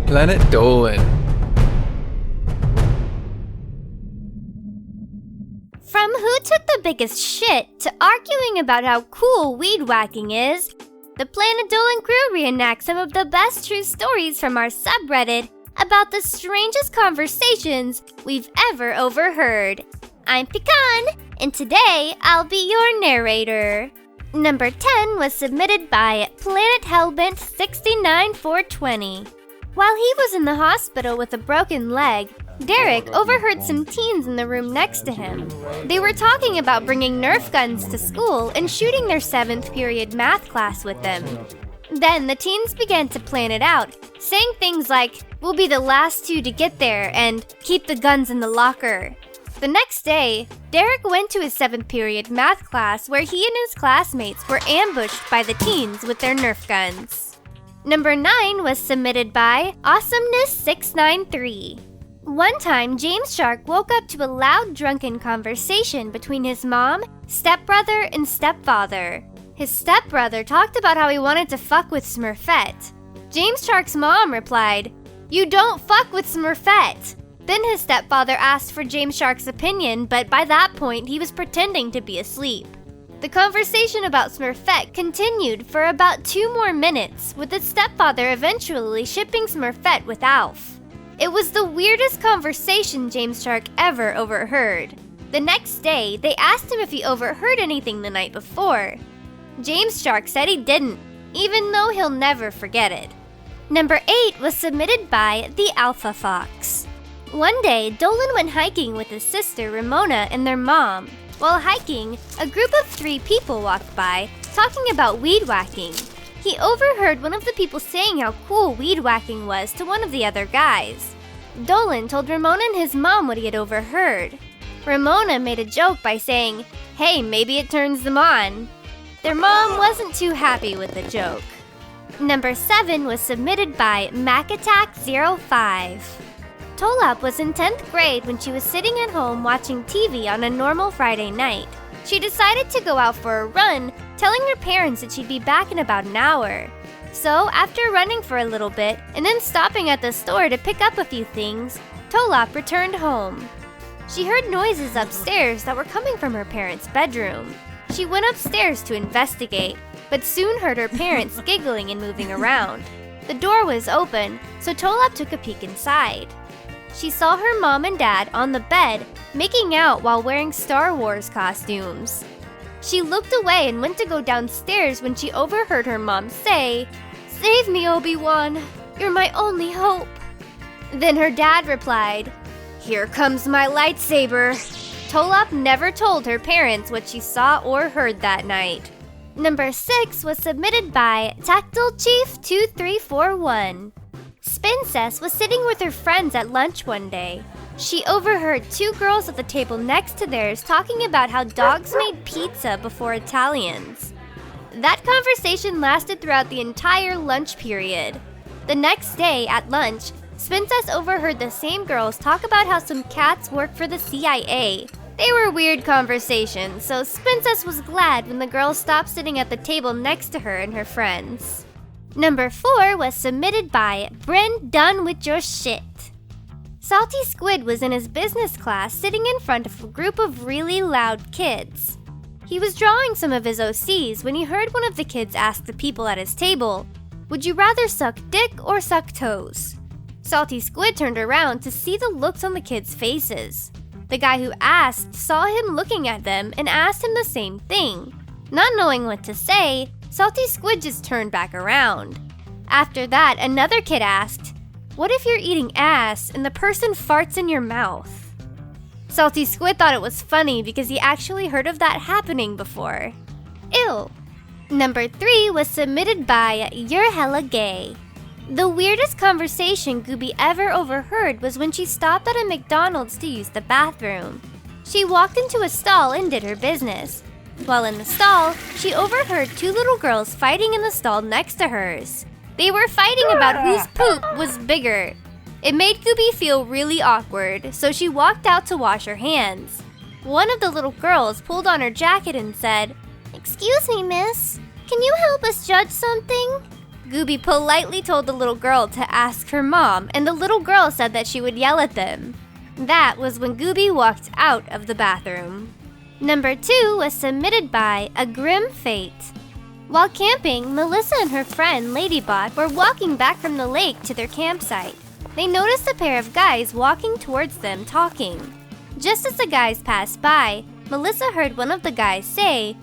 Planet Dolan. From who took the biggest shit to arguing about how cool weed whacking is, the Planet Dolan crew reenacts some of the best true stories from our subreddit about the strangest conversations we've ever overheard. I'm Pecan, and today I'll be your narrator. Number 10 was submitted by Planet Hellbent 69420. While he was in the hospital with a broken leg, Derek overheard some teens in the room next to him. They were talking about bringing Nerf guns to school and shooting their 7th period math class with them. Then the teens began to plan it out, saying things like, "We'll be the last two to get there," and "keep the guns in the locker." The next day, Derek went to his 7th period math class where he and his classmates were ambushed by the teens with their Nerf guns. Number 9 was submitted by Awesomeness693. One time, James Shark woke up to a loud drunken conversation between his mom, stepbrother, and stepfather. His stepbrother talked about how he wanted to fuck with Smurfette. James Shark's mom replied, "You don't fuck with Smurfette." Then his stepfather asked for James Shark's opinion, but by that point, he was pretending to be asleep. The conversation about Smurfette continued for about 2 more minutes, with his stepfather eventually shipping Smurfette with Alf. It was the weirdest conversation James Shark ever overheard. The next day, they asked him if he overheard anything the night before. James Shark said he didn't, even though he'll never forget it. Number 8 was submitted by TheAlphaPhox. One day, Dolan went hiking with his sister Ramona and their mom. While hiking, a group of 3 people walked by, talking about weed whacking. He overheard one of the people saying how cool weed whacking was to one of the other guys. Dolan told Ramona and his mom what he had overheard. Ramona made a joke by saying, "Hey, maybe it turns them on." Their mom wasn't too happy with the joke. Number 7 was submitted by MacAttack05. Tolap was in 10th grade when she was sitting at home watching TV on a normal Friday night. She decided to go out for a run, telling her parents that she'd be back in about an hour. So, after running for a little bit, and then stopping at the store to pick up a few things, Tolap returned home. She heard noises upstairs that were coming from her parents' bedroom. She went upstairs to investigate, but soon heard her parents giggling and moving around. The door was open, so Tolap took a peek inside. She saw her mom and dad on the bed, making out while wearing Star Wars costumes. She looked away and went to go downstairs when she overheard her mom say, "Save me, Obi-Wan. You're my only hope." Then her dad replied, "Here comes my lightsaber." Tolap never told her parents what she saw or heard that night. Number 6 was submitted by Tactile Chief 2341. Spincess was sitting with her friends at lunch one day. She overheard 2 girls at the table next to theirs talking about how dogs made pizza before Italians. That conversation lasted throughout the entire lunch period. The next day, at lunch, Spincess overheard the same girls talk about how some cats work for the CIA. They were weird conversations, so Spincess was glad when the girls stopped sitting at the table next to her and her friends. Number 4 was submitted by BrenDONEwithYourShit. Salty Squid was in his business class sitting in front of a group of really loud kids. He was drawing some of his OCs when he heard one of the kids ask the people at his table, "Would you rather suck dick or suck toes?" Salty Squid turned around to see the looks on the kids' faces. The guy who asked saw him looking at them and asked him the same thing. Not knowing what to say, Salty Squid just turned back around. After that, another kid asked, "What if you're eating ass and the person farts in your mouth?" Salty Squid thought it was funny because he actually heard of that happening before. Ew. Number 3 was submitted by You're Hella Gay. The weirdest conversation Gooby ever overheard was when she stopped at a McDonald's to use the bathroom. She walked into a stall and did her business. While in the stall, she overheard 2 little girls fighting in the stall next to hers. They were fighting about whose poop was bigger. It made Gooby feel really awkward, so she walked out to wash her hands. One of the little girls pulled on her jacket and said, "Excuse me, miss. Can you help us judge something?" Gooby politely told the little girl to ask her mom, and the little girl said that she would yell at them. That was when Gooby walked out of the bathroom. Number 2 was submitted by AGrimFate. While camping, Melissa and her friend Ladybot were walking back from the lake to their campsite. They noticed a pair of guys walking towards them talking. Just as the guys passed by, Melissa heard one of the guys say,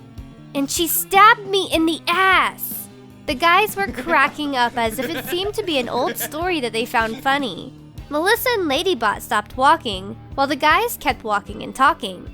"And she stabbed me in the ass." The guys were cracking up as if it seemed to be an old story that they found funny. Melissa and Ladybot stopped walking, while the guys kept walking and talking.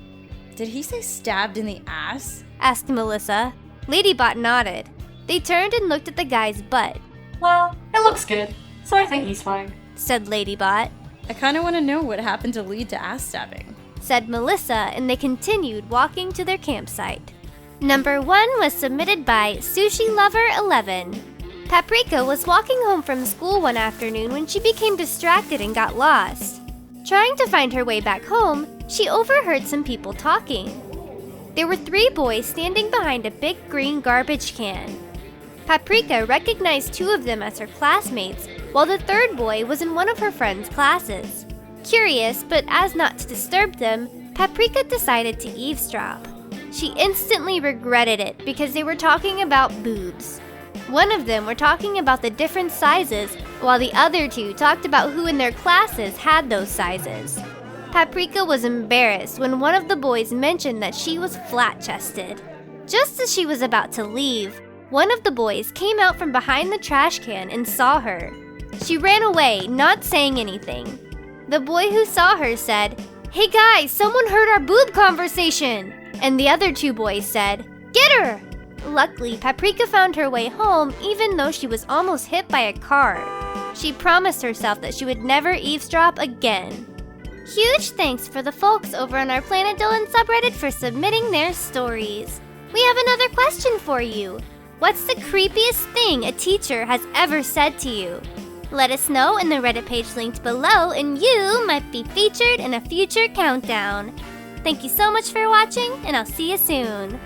Did he say stabbed in the ass? Asked Melissa. Ladybot nodded. They turned and looked at the guy's butt. Well, it looks good, so I think he's fine, said Ladybot. I kind of want to know what happened to lead to ass stabbing, said Melissa, and they continued walking to their campsite. Number 1 was submitted by SushiLover11. Paprika was walking home from school one afternoon when she became distracted and got lost. Trying to find her way back home, she overheard some people talking. There were 3 boys standing behind a big green garbage can. Paprika recognized 2 of them as her classmates, while the 3rd boy was in one of her friend's classes. Curious, but as not to disturb them, Paprika decided to eavesdrop. She instantly regretted it because they were talking about boobs. One of them were talking about the different sizes, while the other 2 talked about who in their classes had those sizes. Paprika was embarrassed when one of the boys mentioned that she was flat-chested. Just as she was about to leave, one of the boys came out from behind the trash can and saw her. She ran away, not saying anything. The boy who saw her said, "Hey guys, someone heard our boob conversation!" And the other 2 boys said, "Get her!" Luckily, Paprika found her way home even though she was almost hit by a car. She promised herself that she would never eavesdrop again. Huge thanks for the folks over on our Planet Dolan subreddit for submitting their stories. We have another question for you. What's the creepiest thing a teacher has ever said to you? Let us know in the Reddit page linked below, and you might be featured in a future countdown. Thank you so much for watching, and I'll see you soon.